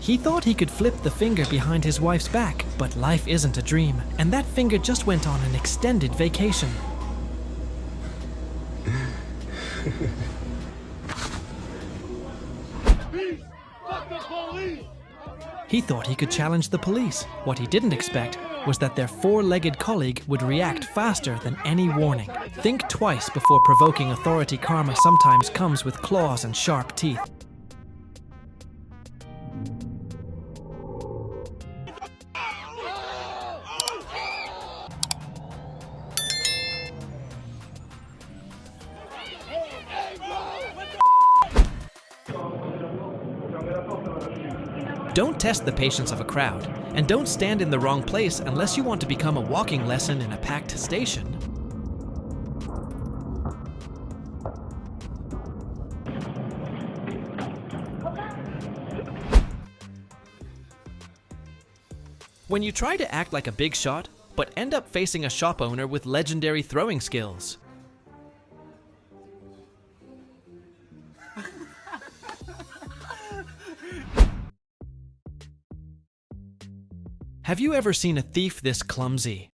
He thought he could flip the finger behind his wife's back, but life isn't a dream, and that finger just went on an extended vacation. He thought he could challenge the police. What he didn't expect was that their four-legged colleague would react faster than any warning. Think twice before provoking authority. Karma sometimes comes with claws and sharp teeth. Don't test the patience of a crowd, and don't stand in the wrong place unless you want to become a walking lesson in a packed station. When you try to act like a big shot, but end up facing a shop owner with legendary throwing skills. Have you ever seen a thief this clumsy?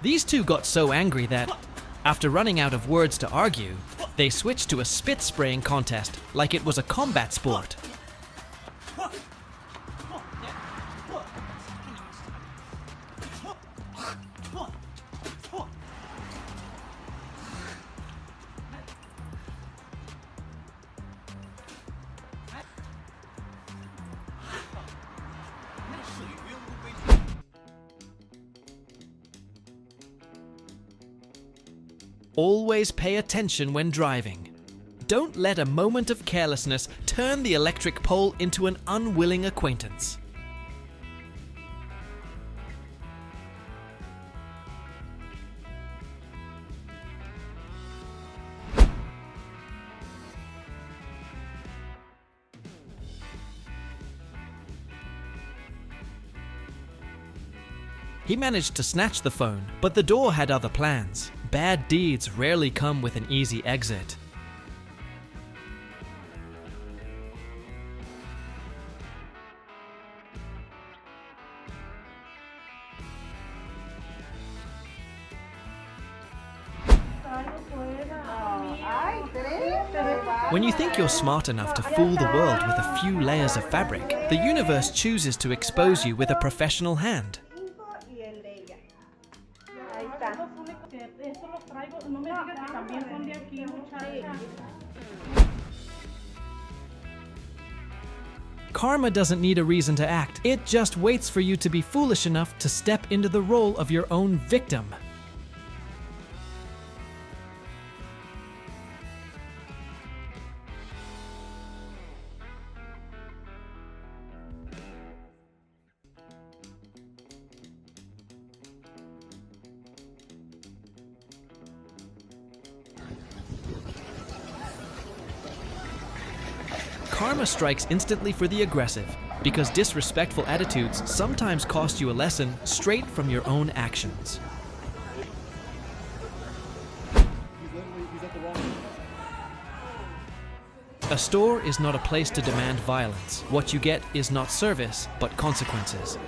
These two got so angry that, after running out of words to argue, they switched to a spit spraying contest like it was a combat sport. Always pay attention when driving. Don't let a moment of carelessness turn the electric pole into an unwilling acquaintance. He managed to snatch the phone, but the door had other plans. Bad deeds rarely come with an easy exit. When you think you're smart enough to fool the world with a few layers of fabric, the universe chooses to expose you with a professional hand. Karma doesn't need a reason to act. It just waits for you to be foolish enough to step into the role of your own victim. Karma strikes instantly for the aggressive, because disrespectful attitudes sometimes cost you a lesson straight from your own actions. A store is not a place to demand violence. What you get is not service, but consequences.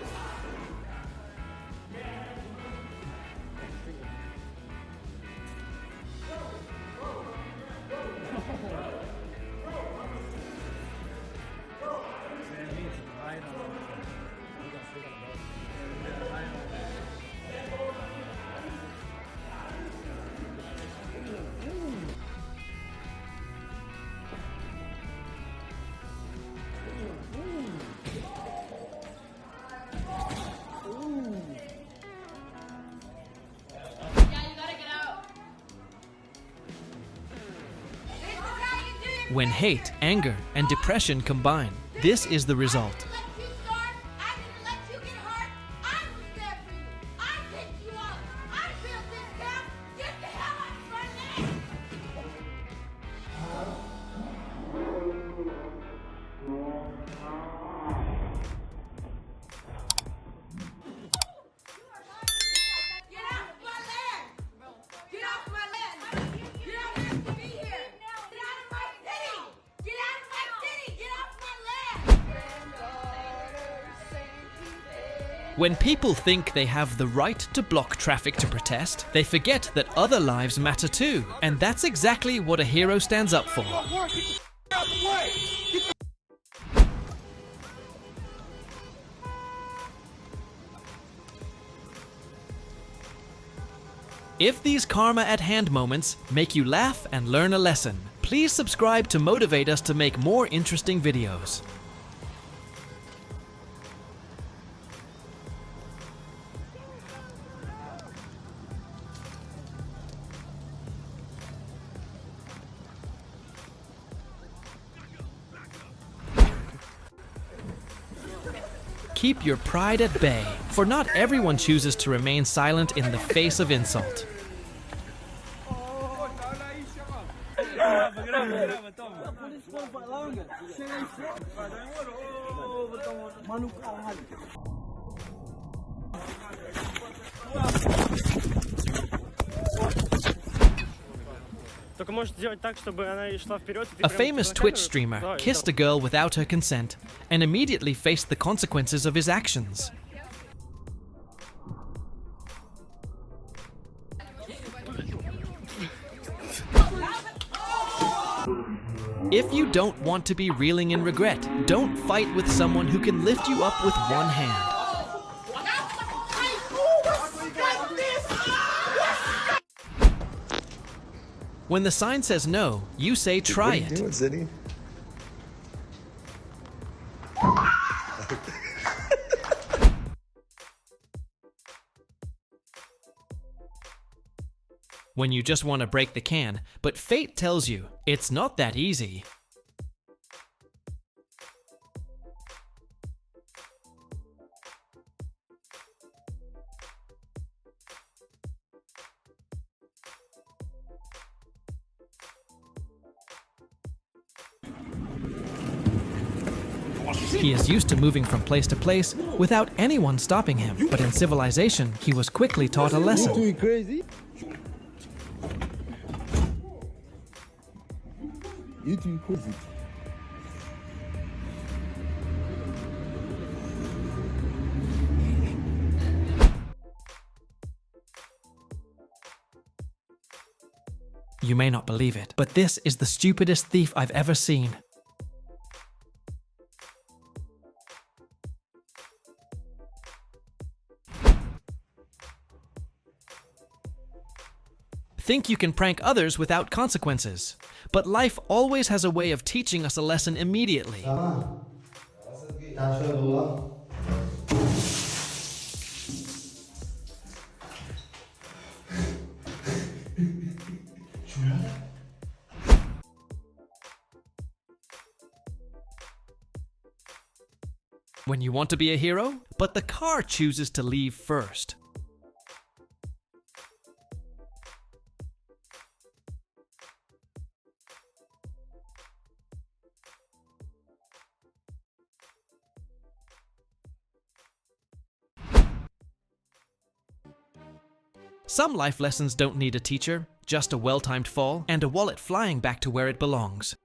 When hate, anger, and depression combine, this is the result. When people think they have the right to block traffic to protest, they forget that other lives matter too. And that's exactly what a hero stands up for. If these karma at hand moments make you laugh and learn a lesson, please subscribe to motivate us to make more interesting videos. Keep your pride at bay, for not everyone chooses to remain silent in the face of insult. A famous Twitch streamer kissed a girl without her consent and immediately faced the consequences of his actions. If you don't want to be reeling in regret, don't fight with someone who can lift you up with one hand. When the sign says no, you say try it. What are you doing, Ziddy? When you just want to break the can, but fate tells you it's not that easy. He is used to moving from place to place without anyone stopping him, but in civilization, he was quickly taught a lesson. You crazy? You too crazy. You may not believe it, but this is the stupidest thief I've ever seen. Think you can prank others without consequences. But life always has a way of teaching us a lesson immediately. When you want to be a hero, but the car chooses to leave first. Some life lessons don't need a teacher, just a well-timed fall and a wallet flying back to where it belongs.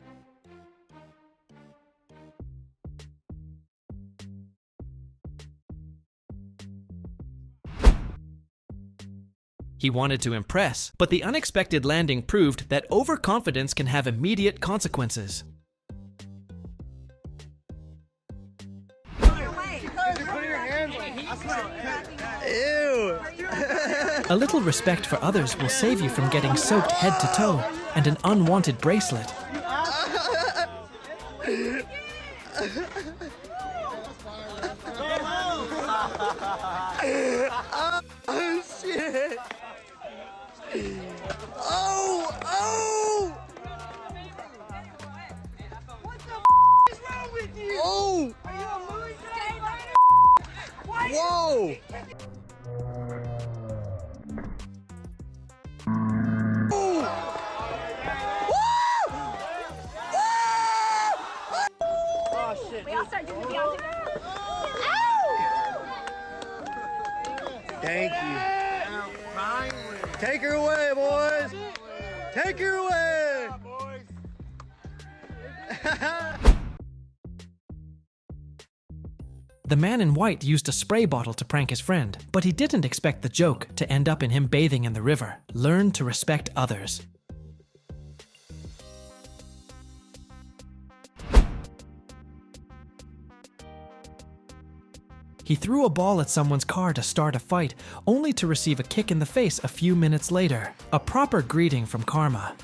He wanted to impress, but the unexpected landing proved that overconfidence can have immediate consequences. Ew! A little respect for others will save you from getting soaked head to toe and an unwanted bracelet. Oh shit! Oh! Oh! What the is wrong with you? Oh! Are you a loser? Whoa! Oh shit. We all start doing the opposite. Thank you. Take her away, boys. Take her away. The man in white used a spray bottle to prank his friend, but he didn't expect the joke to end up in him bathing in the river. Learn to respect others. He threw a ball at someone's car to start a fight, only to receive a kick in the face a few minutes later. A proper greeting from karma.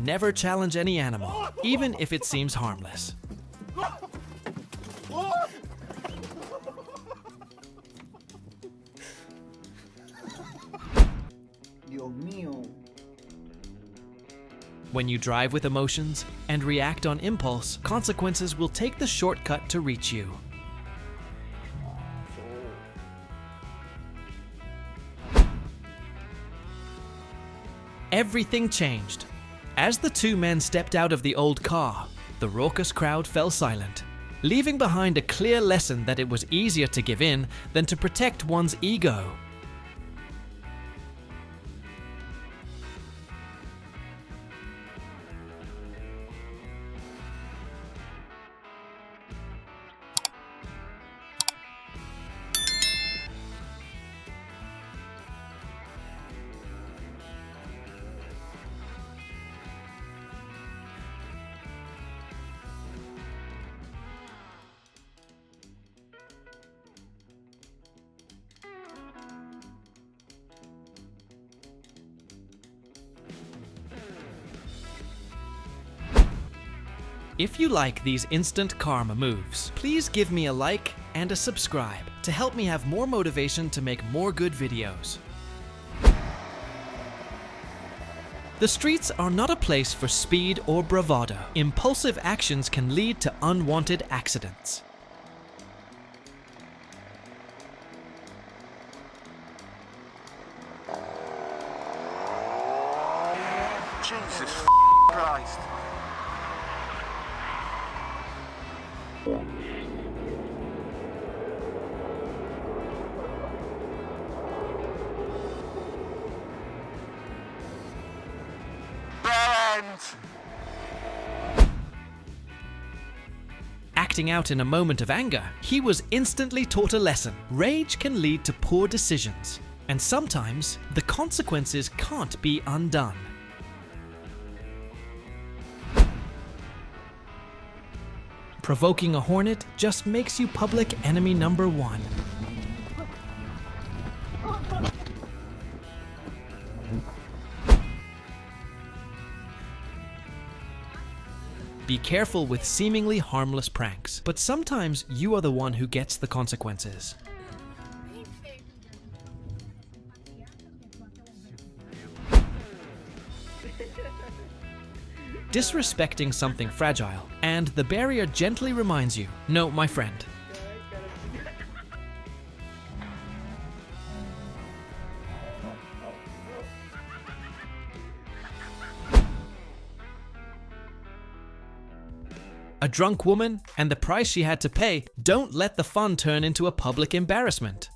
Never challenge any animal, even if it seems harmless. Dios mío. When you drive with emotions and react on impulse, consequences will take the shortcut to reach you. Everything changed. As the two men stepped out of the old car, the raucous crowd fell silent, leaving behind a clear lesson that it was easier to give in than to protect one's ego. If you like these instant karma moves, please give me a like and a subscribe to help me have more motivation to make more good videos. The streets are not a place for speed or bravado. Impulsive actions can lead to unwanted accidents. Jesus Christ. Acting out in a moment of anger, he was instantly taught a lesson. Rage can lead to poor decisions, and sometimes the consequences can't be undone. Provoking a hornet just makes you public enemy number one. Be careful with seemingly harmless pranks, but sometimes you are the one who gets the consequences. Disrespecting something fragile, and the barrier gently reminds you, no, my friend. A drunk woman and the price she had to pay. Don't let the fun turn into a public embarrassment.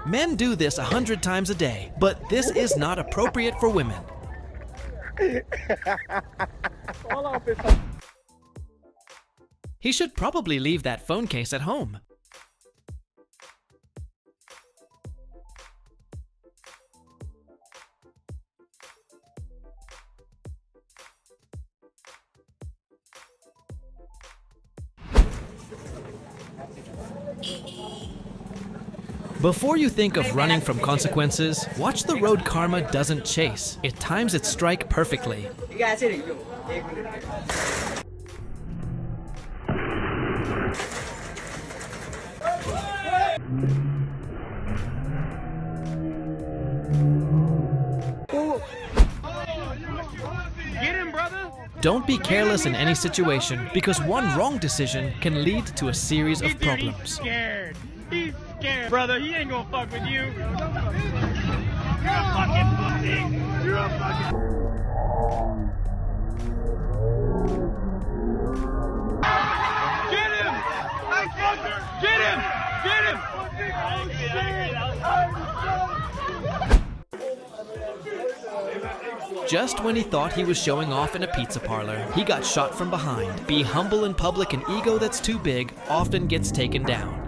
Men do this 100 times a day, but this is not appropriate for women. He should probably leave that phone case at home. Before you think of running from consequences, watch the road karma doesn't chase. It times its strike perfectly. Don't be careless in any situation, because one wrong decision can lead to a series of problems. He's scared. He's scared. Brother, he ain't gonna fuck with you. You're a fucking pussy! You're a fucking... Get him! Hey, fucker! Get him! Get him! Just when he thought he was showing off in a pizza parlor, he got shot from behind. Be humble in public, an ego that's too big often gets taken down.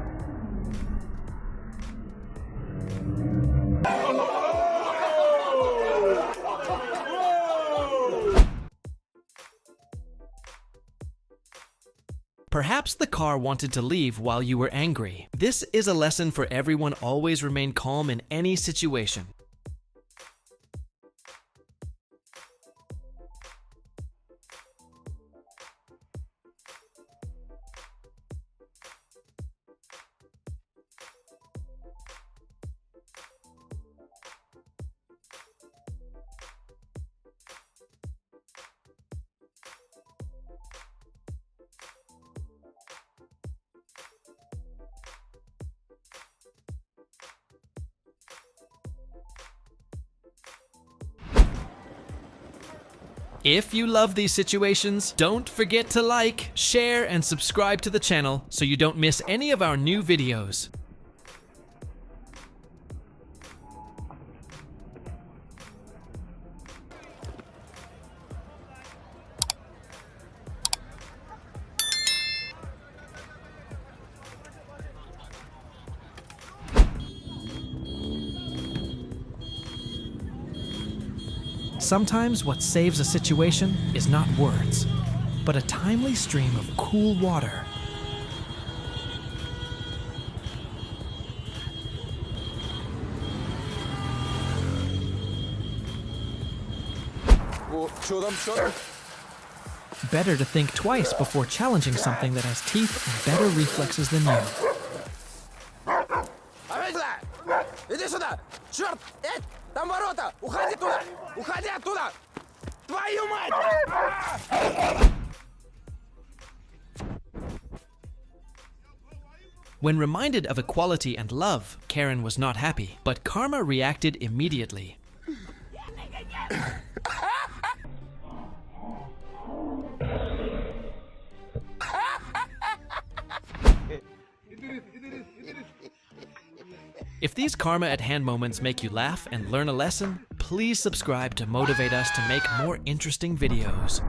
Perhaps the car wanted to leave while you were angry. This is a lesson for everyone. Always remain calm in any situation. If you love these situations, don't forget to like, share, and subscribe to the channel so you don't miss any of our new videos. Sometimes what saves a situation is not words, but a timely stream of cool water. Better to think twice before challenging something that has teeth and better reflexes than you. Иди сюда! Черт! Там ворота! Уходи туда! Уходи оттуда! Твою мать! When reminded of equality and love, Karen was not happy, but Karma reacted immediately. If these Karma at hand moments make you laugh and learn a lesson, please subscribe to motivate us to make more interesting videos.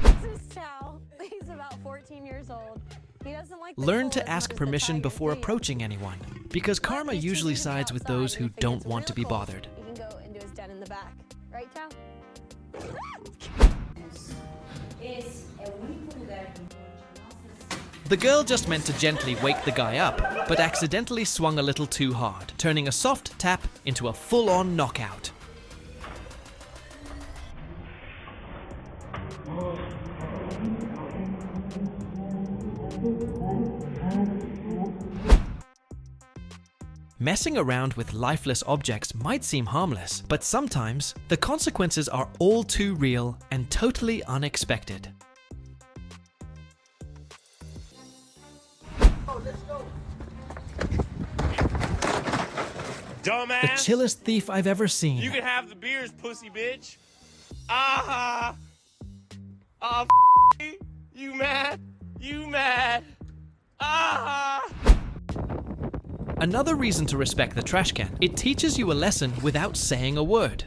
This is Sal. He's about 14 years old. He doesn't like Learn to ask permission before approaching anyone, because Karma usually sides with those who don't want to be bothered. You can go into his den in the back. Right, Sal? The girl just meant to gently wake the guy up, but accidentally swung a little too hard, turning a soft tap into a full-on knockout. Messing around with lifeless objects might seem harmless, but sometimes the consequences are all too real and totally unexpected. Dumbass! The chillest thief I've ever seen. You can have the beers, pussy bitch. Ah! Ah! You mad? You mad? Ah! Another reason to respect the trash can. It teaches you a lesson without saying a word.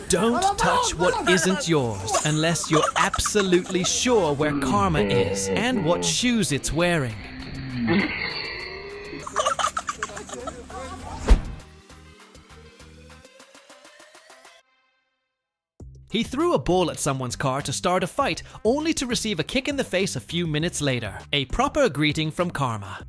Don't touch what isn't yours unless you're absolutely sure where Karma is and what shoes it's wearing. He threw a ball at someone's car to start a fight, only to receive a kick in the face a few minutes later. A proper greeting from Karma.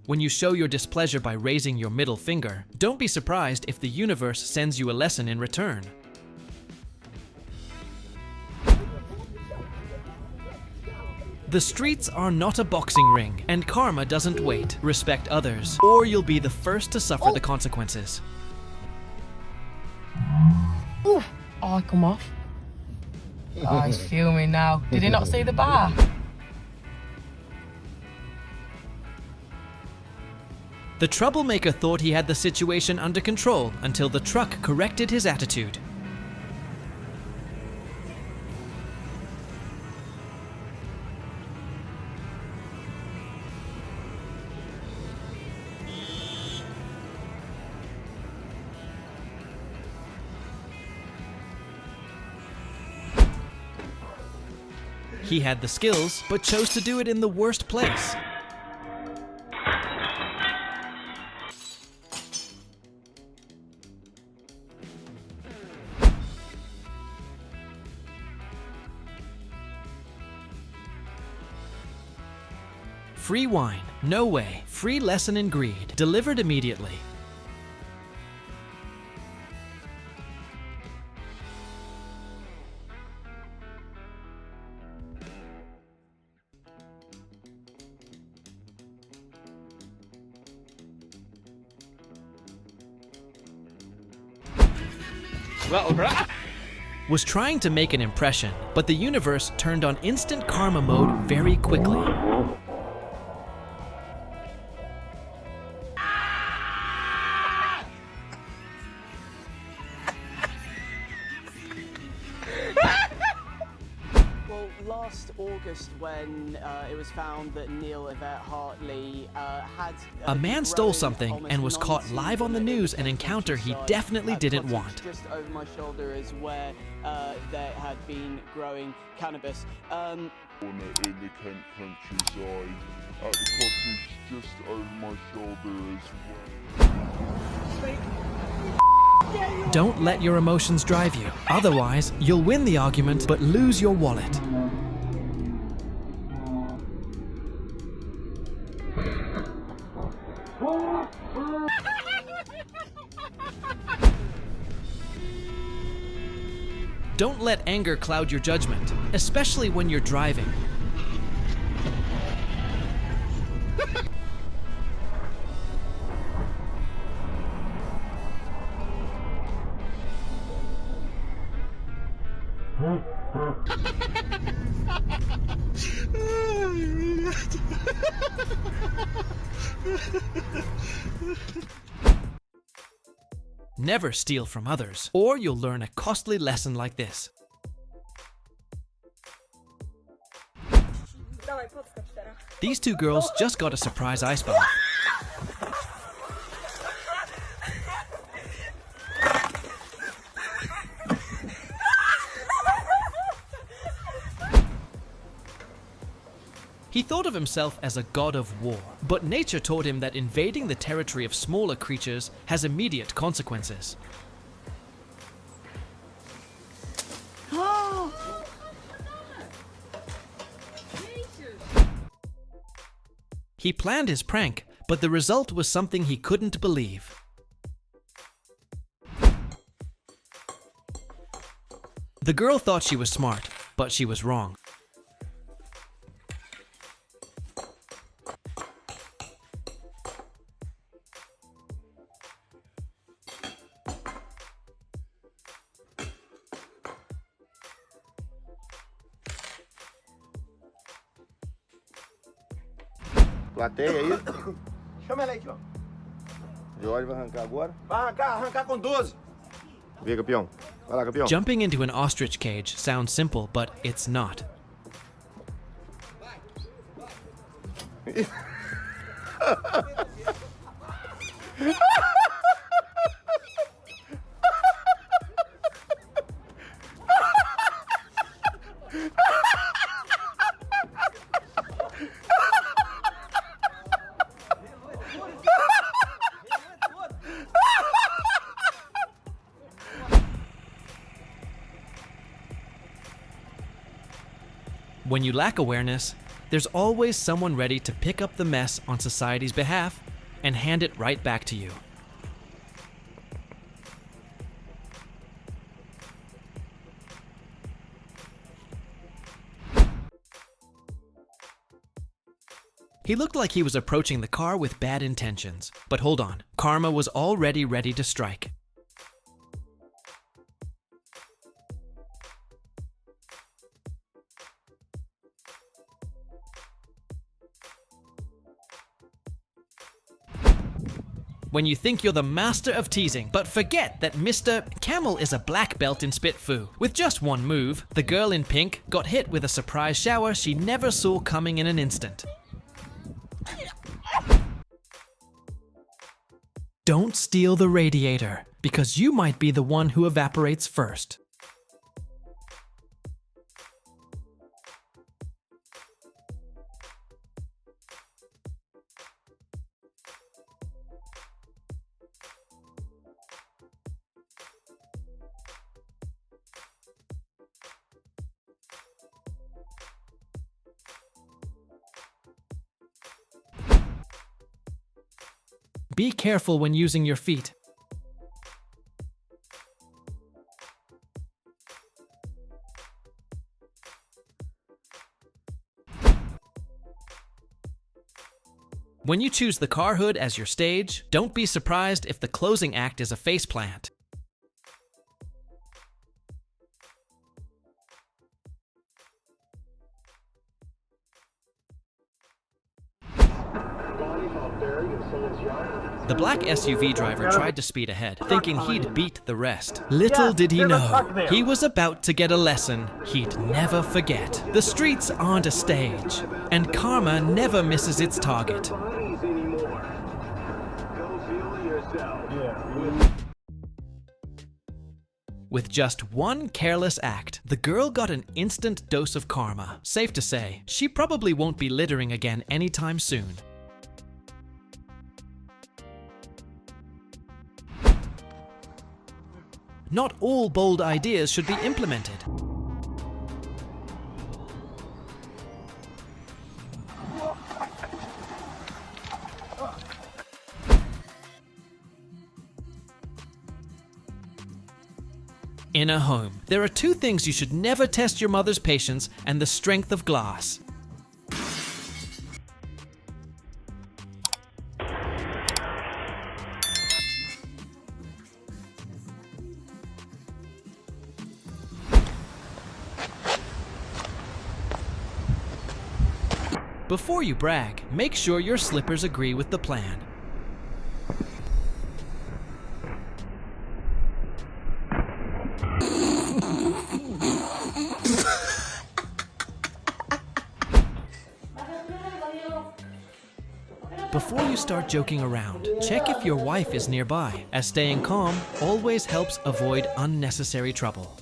When you show your displeasure by raising your middle finger, don't be surprised if the universe sends you a lesson in return. The streets are not a boxing ring, and karma doesn't wait. Respect others, or you'll be the first to suffer the consequences. Ooh. Oh, I come off. Oh, he's fuming now. Did he not see the bar? The troublemaker thought he had the situation under control until the truck corrected his attitude. He had the skills, but chose to do it in the worst place. Free wine, no way. Free lesson in greed, delivered immediately. Was trying to make an impression, but the universe turned on instant karma mode very quickly. Well, last August when it was found that Neil Yvette Hartley had... A man stole something and was caught live on the news, an encounter he definitely didn't want. Just over my shoulder is where there had been growing cannabis. In the Kent countryside, at the cottage just over my shoulder as well. Don't let your emotions drive you. Otherwise, you'll win the argument but lose your wallet. Don't let anger cloud your judgment, especially when you're driving. Never steal from others, or you'll learn a costly lesson like this. These two girls just got a surprise ice bath. He thought of himself as a god of war, but nature taught him that invading the territory of smaller creatures has immediate consequences. He planned his prank, but the result was something he couldn't believe. The girl thought she was smart, but she was wrong. Plateia aí. Chama ela aí, ó. Jorge vai arrancar agora? Vai arrancar com 12. Vem, campeão. Vai lá, campeão. Jumping into an ostrich cage sounds simple, but it's not. When you lack awareness, there's always someone ready to pick up the mess on society's behalf and hand it right back to you. He looked like he was approaching the car with bad intentions. But hold on, karma was already ready to strike. When you think you're the master of teasing, but forget that Mr. Camel is a black belt in spit foo. With just one move, the girl in pink got hit with a surprise shower she never saw coming in an instant. Don't steal the radiator, because you might be the one who evaporates first. Be careful when using your feet. When you choose the car hood as your stage, don't be surprised if the closing act is a faceplant. The black SUV driver tried to speed ahead, thinking he'd beat the rest. Little did he know, he was about to get a lesson he'd never forget. The streets aren't a stage, and karma never misses its target. With just one careless act, the girl got an instant dose of karma. Safe to say, she probably won't be littering again anytime soon. Not all bold ideas should be implemented. In a home, there are two things you should never test your mother's patience and the strength of glass. Before you brag, make sure your slippers agree with the plan. Before you start joking around, check if your wife is nearby, as staying calm always helps avoid unnecessary trouble.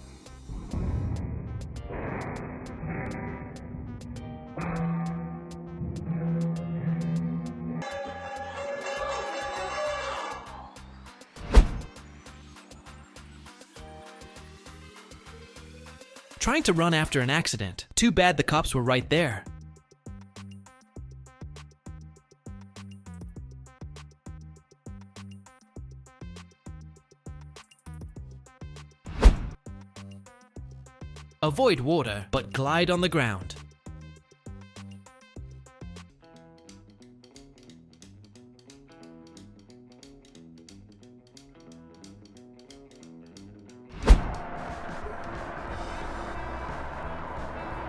Trying to run after an accident. Too bad the cops were right there. Avoid water, but glide on the ground.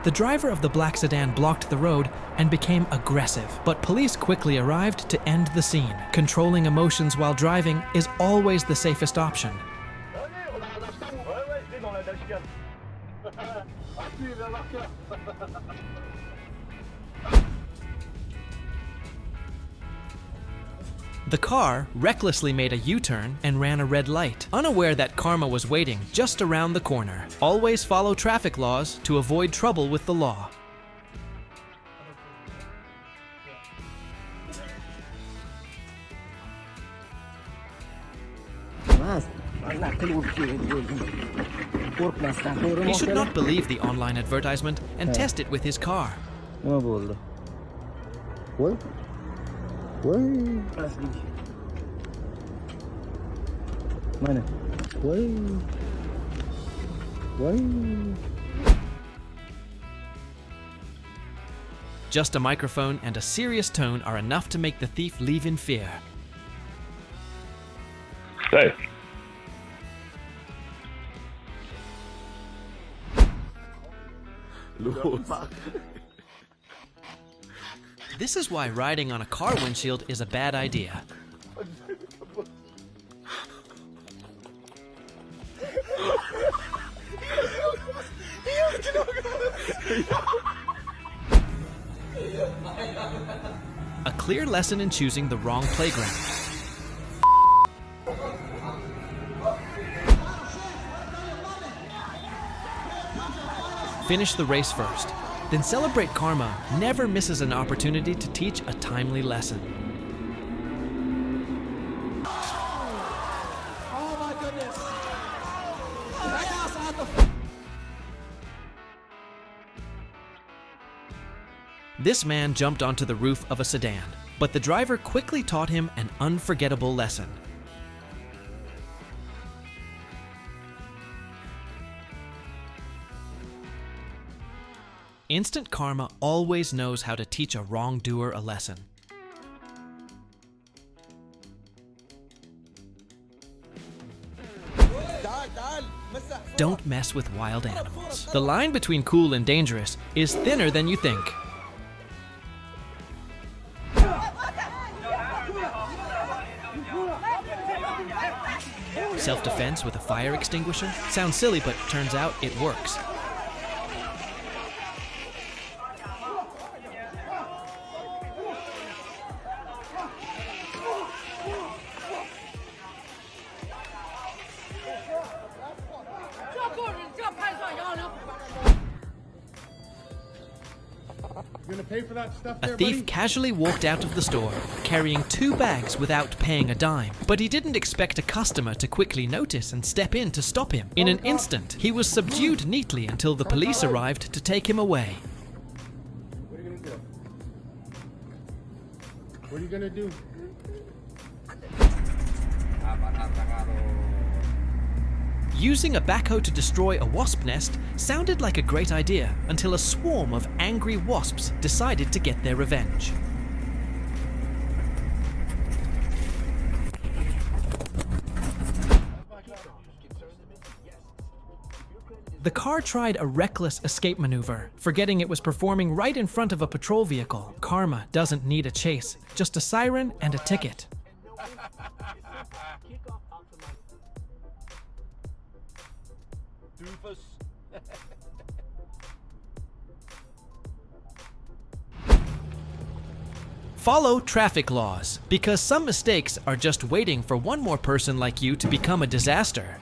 The driver of the black sedan blocked the road and became aggressive, but police quickly arrived to end the scene. Controlling emotions while driving is always the safest option. The car recklessly made a U-turn and ran a red light, unaware that karma was waiting just around the corner. Always follow traffic laws to avoid trouble with the law. He should not believe the online advertisement and test it with his car. Just a microphone and a serious tone are enough to make the thief leave in fear. Hey. This is why riding on a car windshield is a bad idea. A clear lesson in choosing the wrong playground. Finish the race first. Then celebrate karma never misses an opportunity to teach a timely lesson. Oh my goodness. This man jumped onto the roof of a sedan, but the driver quickly taught him an unforgettable lesson. Instant karma always knows how to teach a wrongdoer a lesson. Don't mess with wild animals. The line between cool and dangerous is thinner than you think. Self-defense with a fire extinguisher? Sounds silly, but turns out it works. A thief casually walked out of the store, carrying 2 bags without paying a dime. But he didn't expect a customer to quickly notice and step in to stop him. In an instant, he was subdued neatly until the police arrived to take him away. What are you gonna do? Using a backhoe to destroy a wasp nest sounded like a great idea until a swarm of angry wasps decided to get their revenge. The car tried a reckless escape maneuver, forgetting it was performing right in front of a patrol vehicle. Karma doesn't need a chase, just a siren and a ticket. Follow traffic laws, because some mistakes are just waiting for one more person like you to become a disaster.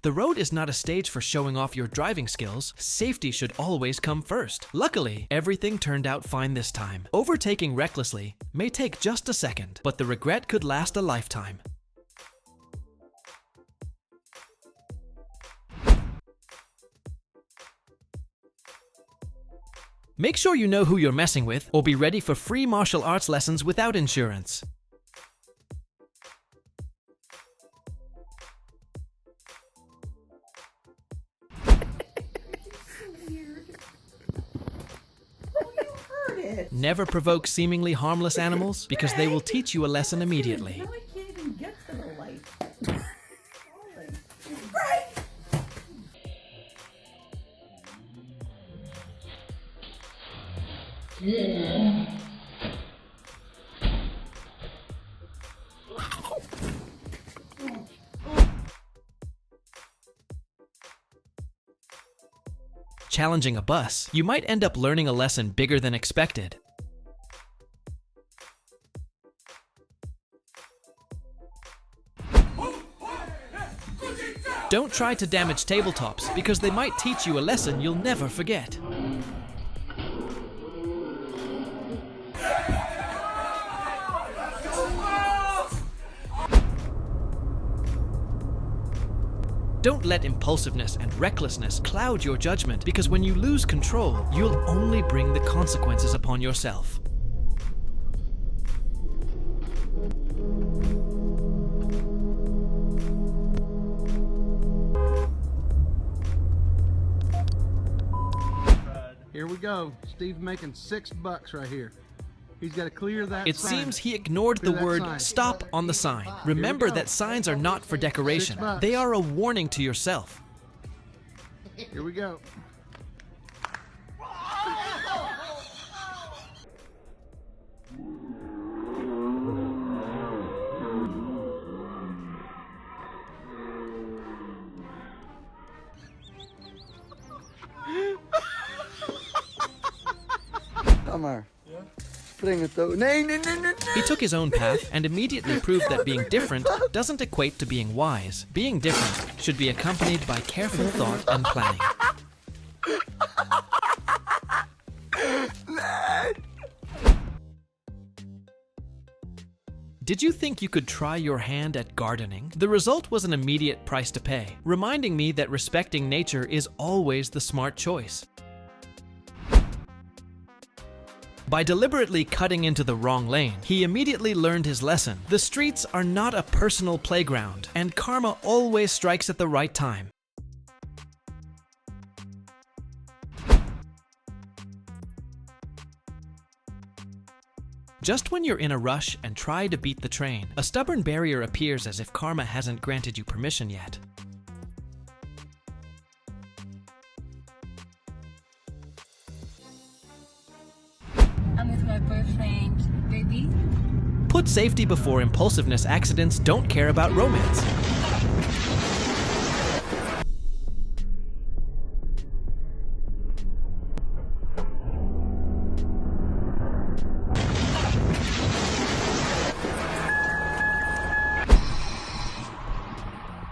The road is not a stage for showing off your driving skills. Safety should always come first. Luckily, everything turned out fine this time. Overtaking recklessly may take just a second, but the regret could last a lifetime. Make sure you know who you're messing with, or be ready for free martial arts lessons without insurance. Never provoke seemingly harmless animals, because they will teach you a lesson immediately. Now I can't even get to the light. Challenging a bus, you might end up learning a lesson bigger than expected. Don't try to damage tabletops, because they might teach you a lesson you'll never forget. Don't let impulsiveness and recklessness cloud your judgment, because when you lose control, you'll only bring the consequences upon yourself. Here we go. Steve's making $6 right here. He's got to clear that It sign. seems he ignored the Clear that word sign. stop on the sign. Remember go. that signs are not for decoration. $6. They are a warning to yourself. Here we go. Kom maar. Spring het ook. Nee, nee, nee, nee, nee. He took his own path and immediately proved that being different doesn't equate to being wise. Being different should be accompanied by careful thought and planning. Did you think you could try your hand at gardening? The result was an immediate price to pay, reminding me that respecting nature is always the smart choice. By deliberately cutting into the wrong lane, he immediately learned his lesson. The streets are not a personal playground, and karma always strikes at the right time. Just when you're in a rush and try to beat the train, a stubborn barrier appears as if karma hasn't granted you permission yet. I'm with my boyfriend, baby. Put safety before impulsiveness. Accidents don't care about romance.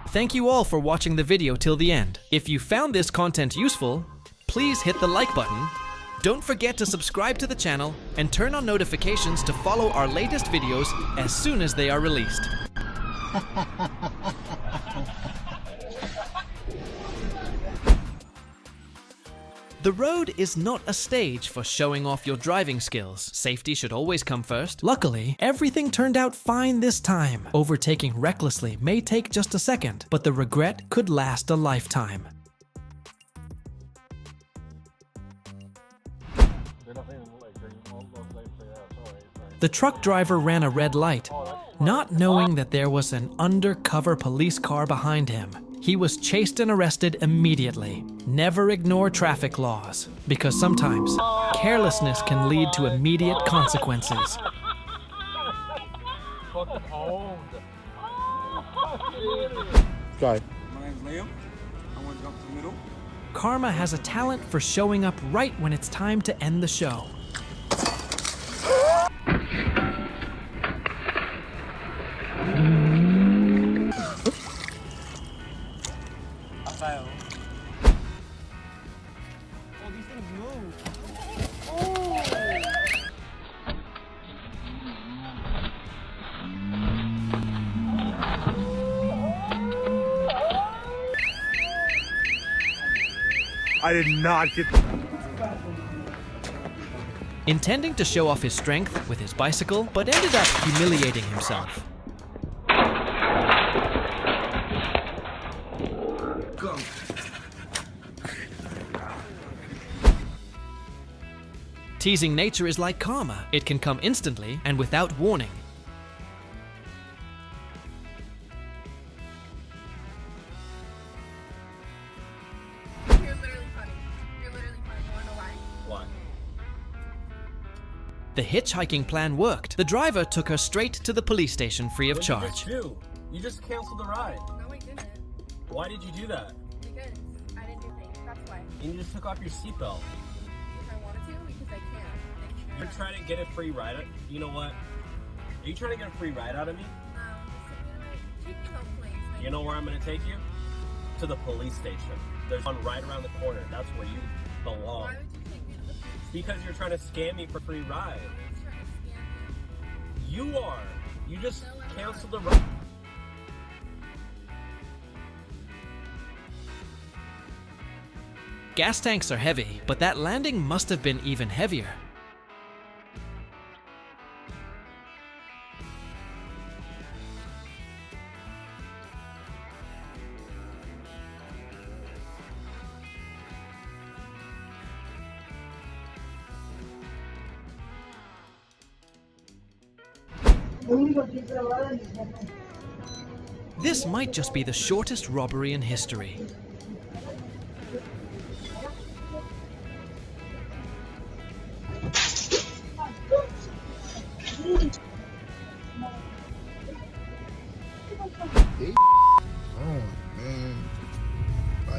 Thank you all for watching the video till the end. If you found this content useful, please hit the like button. Don't forget to subscribe to the channel and turn on notifications to follow our latest videos as soon as they are released. The road is not a stage for showing off your driving skills. Safety should always come first. Luckily, everything turned out fine this time. Overtaking recklessly may take just a second, but the regret could last a lifetime. The truck driver ran a red light, not knowing that there was an undercover police car behind him. He was chased and arrested immediately. Never ignore traffic laws, because sometimes carelessness can lead to immediate consequences. Kijk. My name's Liam. I want to jump to the middle. Karma has a talent for showing up right when it's time to end the show. I failed. Oh, these things move. Oh! I did not get. Intending to show off his strength with his bicycle, but ended up humiliating himself. Go. Teasing nature is like karma. It can come instantly and without warning. You're literally funny. You're literally funny. You wanna know why? Why? The hitchhiking plan worked. The driver took her straight to the police station free of charge. You just canceled the ride. No, I didn't. Why did you do that? Because I didn't do things. That's why. And you just took off your seatbelt. If I wanted to, because I can. You're trying to get a free ride. You know what? Are you trying to get a free ride out of me? Take me home, please. You know where I'm going to take you? To the police station. There's one right around the corner. That's where you belong. Why would you take me to the police? Because you're trying to scam me for free ride. Who's trying to scam me? You are. You just No, I'm canceled not. the ride. Gas tanks are heavy, but that landing must have been even heavier. This might just be the shortest robbery in history.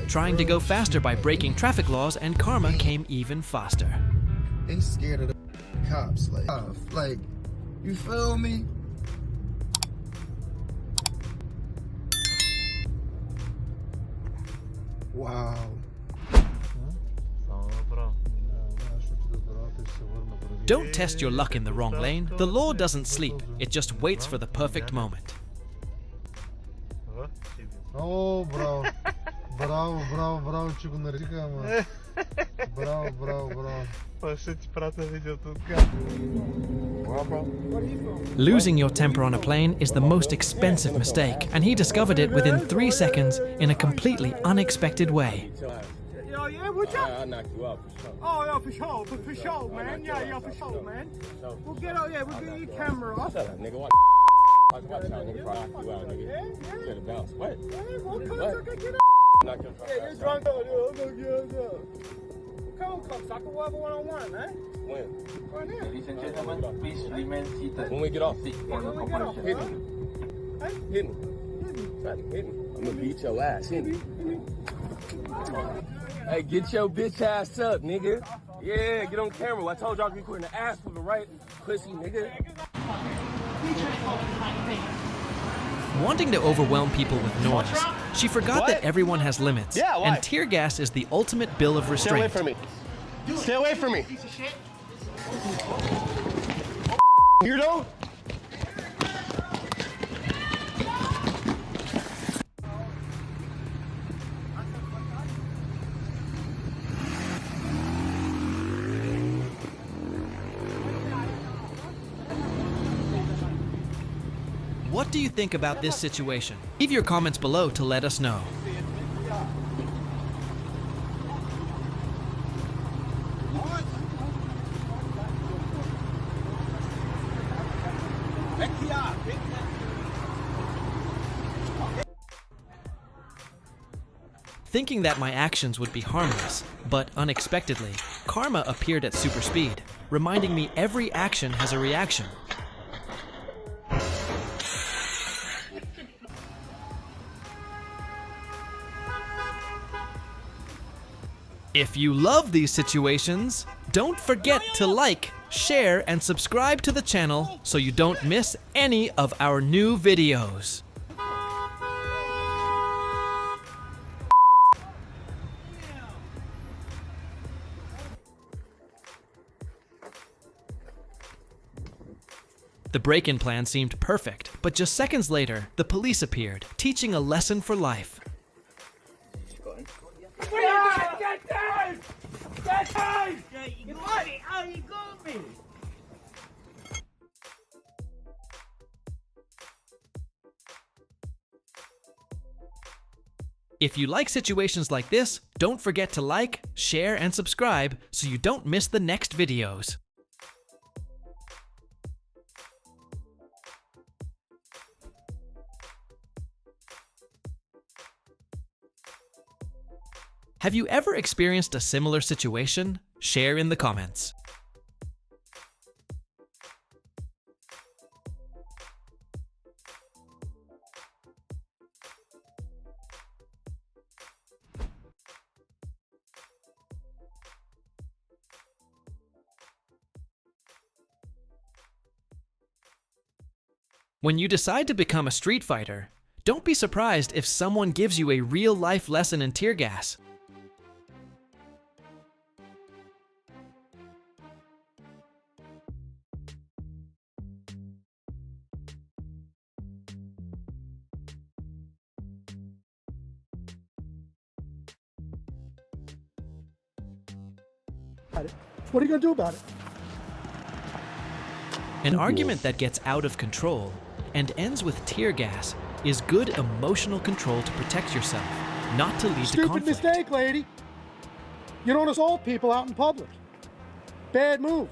Trying to go faster by breaking traffic laws, and karma came even faster. They scared of the cops, like, you feel me? Wow. Don't test your luck in the wrong lane. The law doesn't sleep. It just waits for the perfect moment. Oh, bro. Bravo, Chico Narica, mano. Bravo. Losing your temper on a plane is the most expensive mistake, and he discovered it within 3 seconds in a completely unexpected way. Yeah, what's up? I'll knock you out for sure. Oh, yeah, for sure, man. Yeah, for sure, man. We'll get your camera off. Shut up, nigga. Watch out, nigga, before I knock you out, nigga. Yeah. Get it bounce. What? Knock your yeah, you're drunk, though, dude. Come, so I can walk one-on-one, man. When? Right now. Ladies and gentlemen, please remain seated. When we get off. Hit me. Hit me. I'm gonna beat your ass. Hit me. Hey, get your bitch ass up, nigga. Yeah, get on camera. I told y'all to be recording the ass for the right pussy, nigga. Wanting to overwhelm people with noise, she forgot that everyone has limits, and tear gas is the ultimate bill of restraint. Stay away from me. Stay away from me. Weirdo. What do you think about this situation? Leave your comments below to let us know. Thinking that my actions would be harmless, but unexpectedly, karma appeared at super speed, reminding me every action has a reaction. If you love these situations, don't forget to like, share, and subscribe to the channel so you don't miss any of our new videos. The break-in plan seemed perfect, but just seconds later, the police appeared, teaching a lesson for life. If you like situations like this, don't forget to like, share, and subscribe so you don't miss the next videos. Have you ever experienced a similar situation? Share in the comments. When you decide to become a street fighter, don't be surprised if someone gives you a real-life lesson in tear gas. What are you going to do about it? An argument that gets out of control and ends with tear gas is good emotional control to protect yourself, not to lead to conflict. Stupid mistake, lady. You don't assault people out in public. Bad move.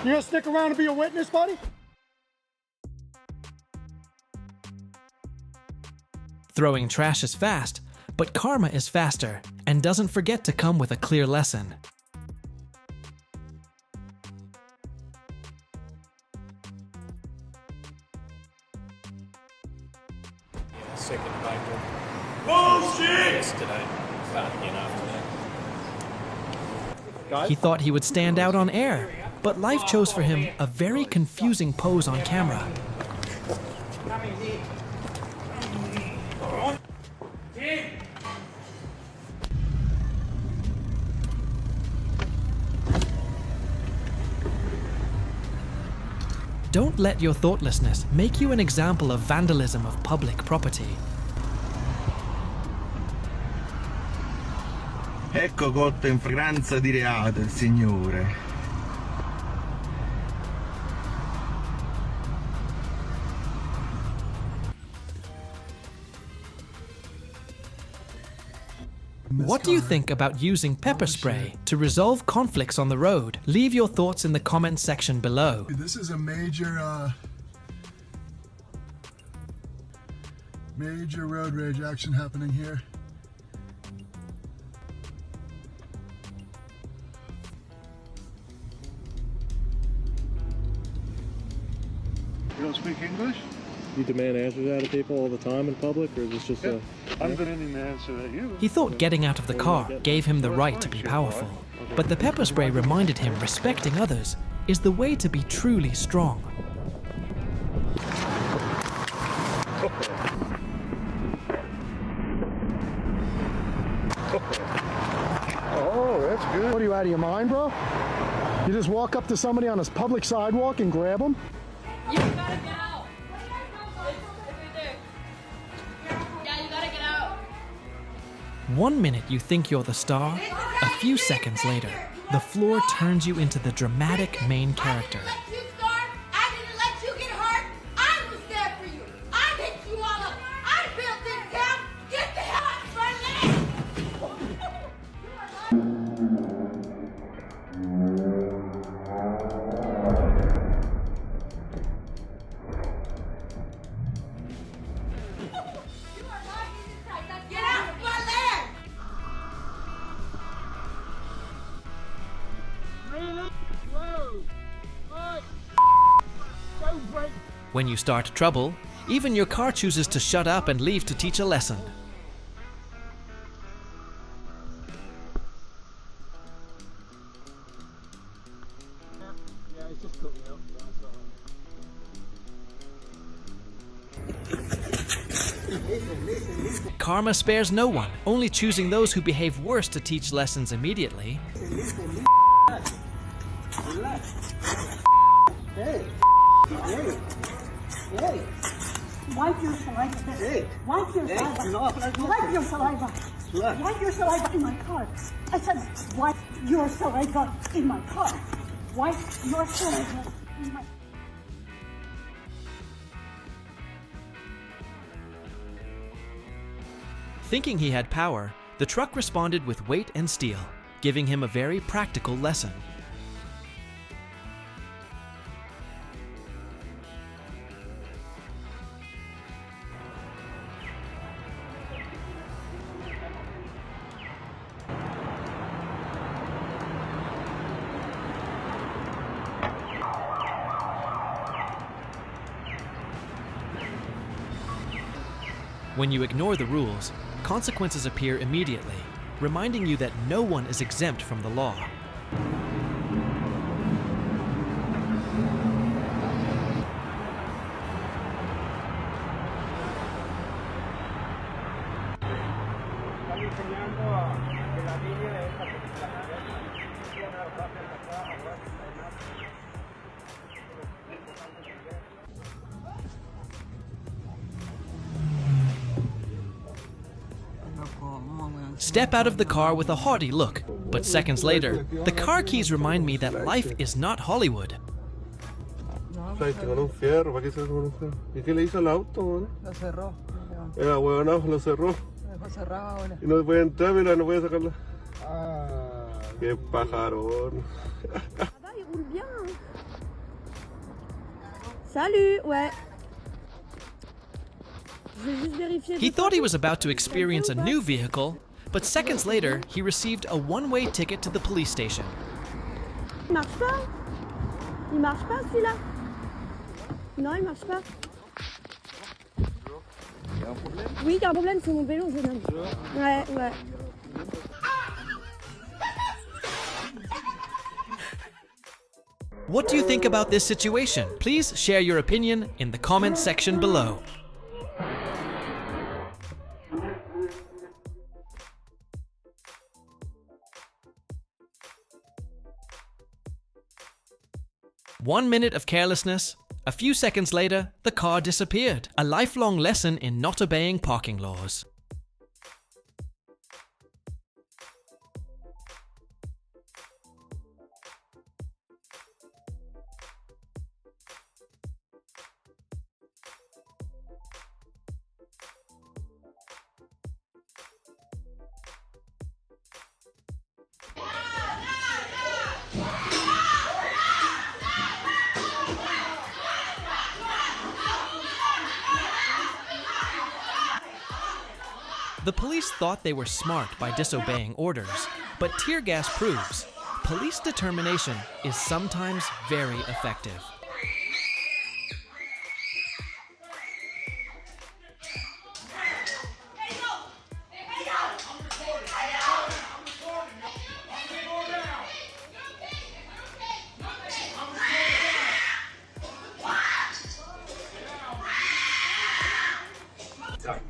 You gonna stick around and be a witness, buddy? Throwing trash is fast, but karma is faster and doesn't forget to come with a clear lesson. Second April. Bullshit! Yesterday. He thought he would stand out on air, but life chose for him a very confusing pose on camera. Don't let your thoughtlessness make you an example of vandalism of public property. Ecco cotto in flagranza di reato il signore. What do you think about using pepper spray to resolve conflicts on the road? Leave your thoughts in the comments section below. This is a major road rage action happening here. You don't speak English? You demand answers out of people all the time in public, or is this just a... I'm demanding the answer that you. He thought getting out of the car gave him the right to be powerful, but the pepper spray reminded him respecting others is the way to be truly strong. Oh, that's good. What are you, out of your mind, bro? You just walk up to somebody on a public sidewalk and grab them? You gotta get out. It's right there. Yeah, you gotta get out. 1 minute you think you're the star, a few seconds later, the floor turns you into the dramatic main character. When you start trouble, even your car chooses to shut up and leave to teach a lesson. Karma spares no one, only choosing those who behave worse to teach lessons immediately. Hey, wipe your saliva. Hey. Wipe your saliva. Wipe your saliva. Wipe your saliva in my car. I said, wipe your saliva in my car. Wipe your saliva in my... Thinking he had power, the truck responded with weight and steel, giving him a very practical lesson. When you ignore the rules, consequences appear immediately, reminding you that no one is exempt from the law. Step out of the car with a haughty look, but seconds later, the car keys remind me that life is not Hollywood. Con un fierro, ¿para qué se con un fierro? ¿Y qué le hizo al auto? Lo cerró. Era huevonazo, lo cerró. Lo dejó cerrado ahora. Y no puede entrar, mira, no puede sacarla. Qué pajarón. Salut, ouais. Je vais juste vérifier. He thought he was about to experience a new vehicle, but seconds later, he received a one-way ticket to the police station. Il marche pas? Il marche pas celui-là? Non, il marche pas. Oui, il y a un problème, c'est mon vélo, jeune homme. Ouais, ouais. What do you think about this situation? Please share your opinion in the comment section below. One minute of carelessness. A few seconds later, the car disappeared. A lifelong lesson in not obeying parking laws. The police thought they were smart by disobeying orders, but tear gas proves police determination is sometimes very effective.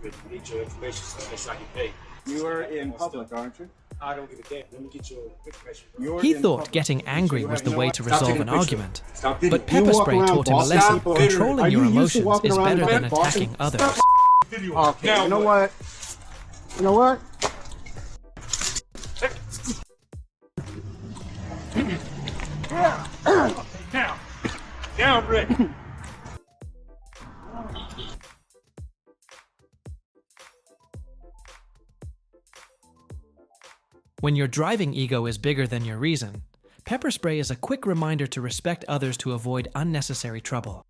We need your information so I can pay. You are in public, aren't you? I don't give a damn. Let me get your information. He thought getting angry was the way to resolve an argument, but pepper You walk spray around taught him a bossing lesson. people. Controlling Are your you used to emotions walking is around better than bossing? attacking others. Okay, you know what? You know what? Down, Rick. When your driving ego is bigger than your reason, pepper spray is a quick reminder to respect others to avoid unnecessary trouble.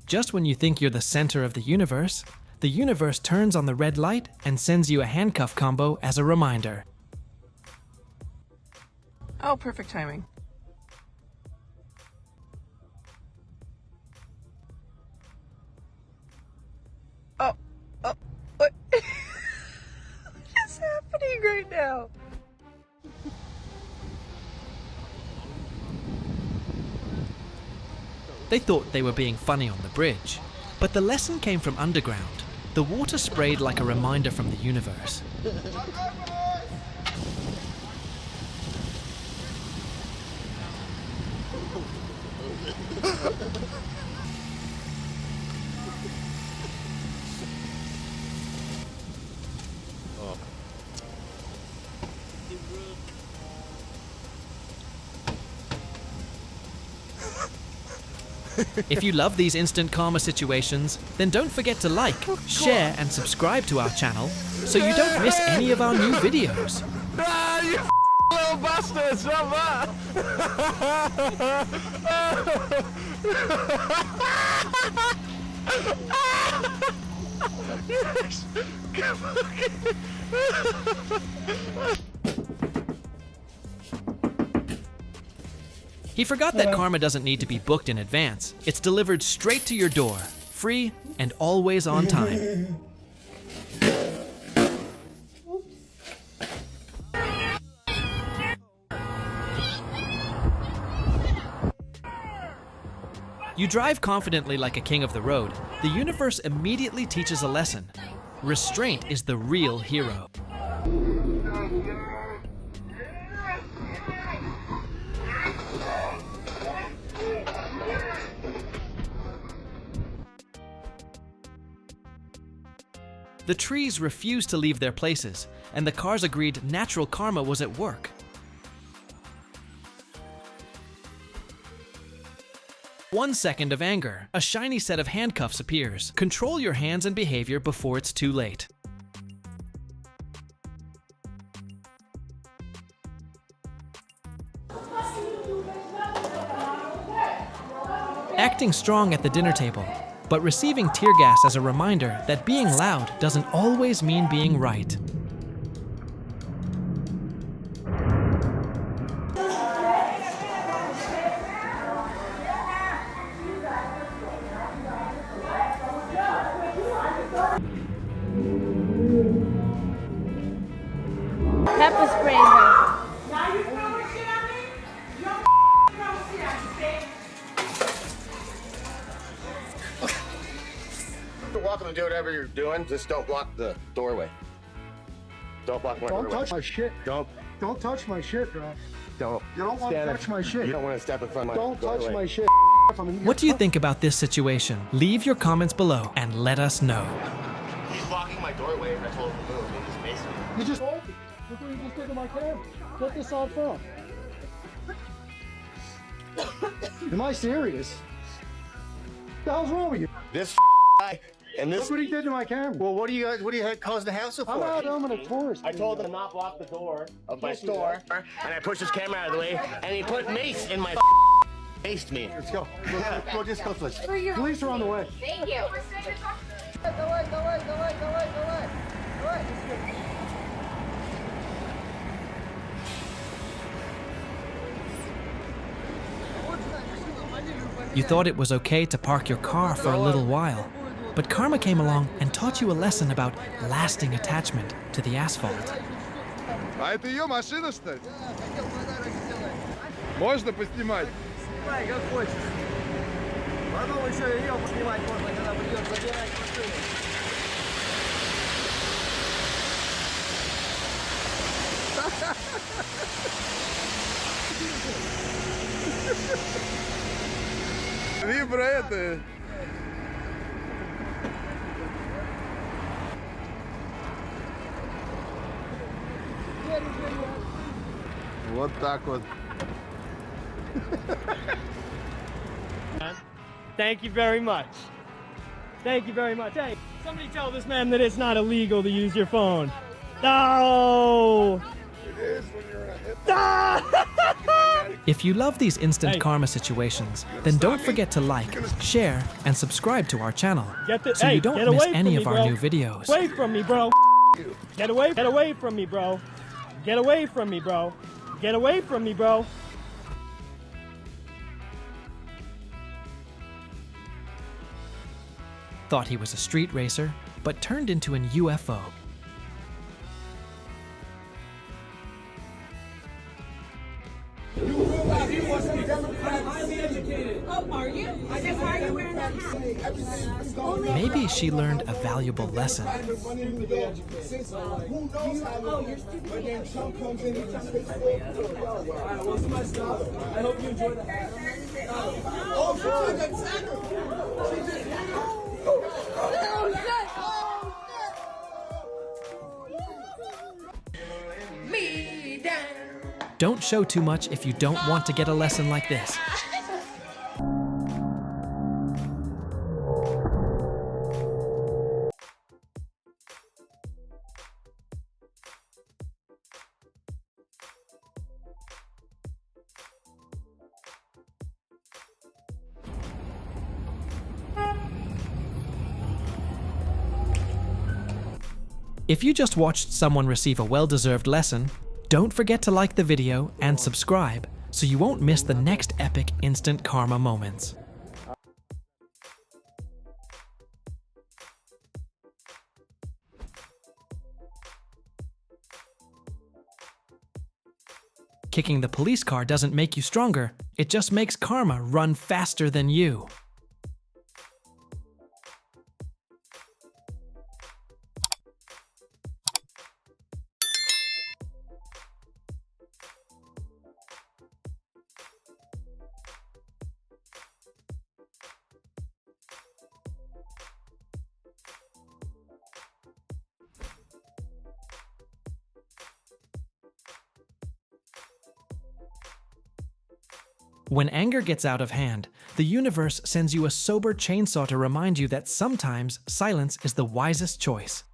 Just when you think you're the center of the universe turns on the red light and sends you a handcuff combo as a reminder. Oh, perfect timing. Oh, what? What is happening right now? They thought they were being funny on the bridge, but the lesson came from underground. The water sprayed like a reminder from the universe. If you love these instant karma situations, then don't forget to like, share, and subscribe to our channel so you don't miss any of our new videos. You little bastards! Yes! He forgot that karma doesn't need to be booked in advance. It's delivered straight to your door, free and always on time. You drive confidently like a king of the road. The universe immediately teaches a lesson. Restraint is the real hero. The trees refused to leave their places, and the cars agreed natural karma was at work. One second of anger, a shiny set of handcuffs appears. Control your hands and behavior before it's too late. Acting strong at the dinner table, but receiving tear gas as a reminder that being loud doesn't always mean being right. Pepper spray her. You're welcome to do whatever you're doing. Just don't block the doorway. Don't block my doorway. Don't touch my shit. Don't touch my shit, bro. Don't. You don't want to touch my shit. You don't want to step in front of my Don't doorway. touch my shit. What do you think about this situation? Leave your comments below and let us know. He's blocking my doorway. I told him to move. He just faced me. You just hold it. Look what you just did to my camera. Put this on film. Am I serious? What the hell's wrong with you? This guy and this. Look what he did to my camera. Well, what do you cause the hassle for? I'm a tourist. I told him to not block the door of my store, and I pushed his camera out of the way, and he put mace in my faced me. Let's go. We'll just go switch. For your- Police are on the way. Thank you. You thought it was okay to park your car for a little while, but karma came along and taught you a lesson about lasting attachment to the asphalt. А это ее машина, что ли? Можно поснимать? Снимай, как хочешь. Потом еще ее поснимать можно, когда придет забирать машину. Вибра это... Вот так вот. Thank you very much. Thank you very much. Hey, somebody tell this man that it's not illegal to use your phone. No! It is when you're in a hip. If you love these instant karma situations, then don't forget to like, share, and subscribe to our channel so you don't miss any of our new videos. Away from me, bro. Get away from me, bro. Get away from me, bro. Get away from me, bro. Thought he was a street racer, but turned into an UFO. Maybe she learned a valuable lesson. Don't show too much if you don't want to get a lesson like this. If you just watched someone receive a well-deserved lesson, don't forget to like the video and subscribe so you won't miss the next epic instant karma moments. Kicking the police car doesn't make you stronger, it just makes karma run faster than you. When anger gets out of hand, the universe sends you a sober chainsaw to remind you that sometimes silence is the wisest choice.